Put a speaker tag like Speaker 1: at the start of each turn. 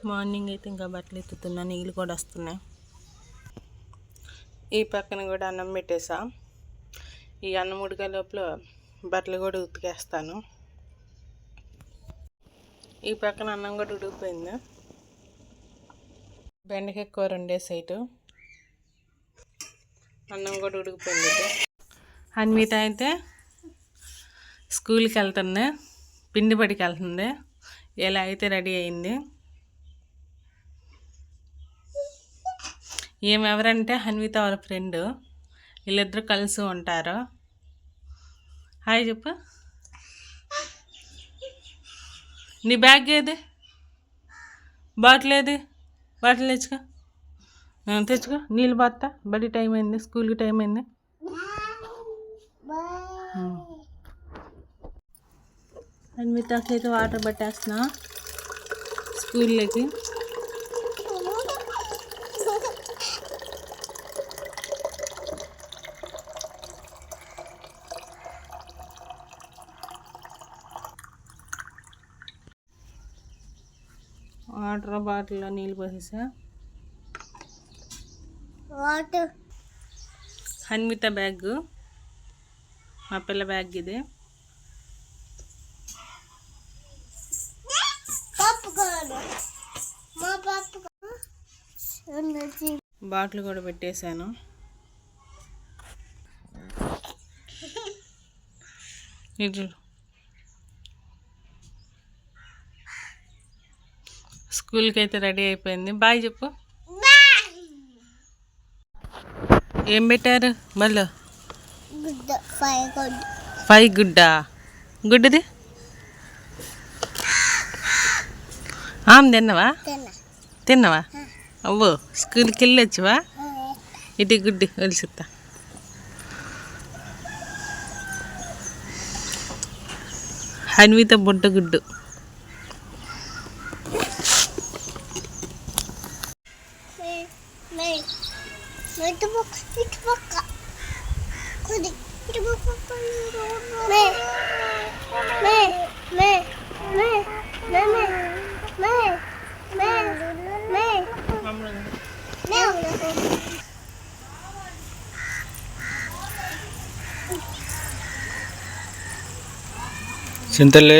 Speaker 1: Morning అయితే ఇంకా బట్టలు ఎత్తుతున్నా, నీళ్ళు కూడా వస్తున్నాయి. ఈ పక్కన కూడా అన్నం పెట్టేసా. ఈ అన్నం ఉడికే లోపల బట్టలు కూడా ఉతికేస్తాను. ఈ పక్కన అన్నం కూడా ఉడికిపోయింది. బెండకాయ కూర ఉండే సైటు అన్నం కూడా ఉడికిపోయింది. అన్విత అయితే స్కూల్కి వెళ్తుంది, పిండి బడికి వెళ్తుంది. ఇలా అయితే రెడీ అయింది. ఎవరంటే అన్విత వాళ్ళ ఫ్రెండ్, వీళ్ళిద్దరు కలిసి ఉంటారు. హాయ్ చెప్పు. నీ బ్యాగ్ ఏది? బాటిల్ ఏది? బాటిల్ తెచ్చుకో. నీళ్ళు బాత్తా, బడి టైం అయింది, స్కూల్కి టైం అయింది. అన్వితకి అయితే వాటర్ పట్టేస్తున్నా స్కూల్లోకి. వాటర్ బాటిల్లో నీళ్ళు పోసేసా. అన్విత బ్యాగ్, మా పిల్ల బ్యాగ్ ఇది. బాటిల్ కూడా పెట్టేశాను. ఇది స్కూల్కి అయితే రెడీ అయిపోయింది. బాయ్ చెప్పు. ఏం పెట్టారు మళ్ళీ? 5 గుడ్డా? గుడ్డుది తిన్నావా? అవ్వో, స్కూల్కి వెళ్ళొచ్చువా? ఇది గుడ్డి ఒలిసిస్తా. అన్విత బుడ్డ గుడ్డు.
Speaker 2: చింతలే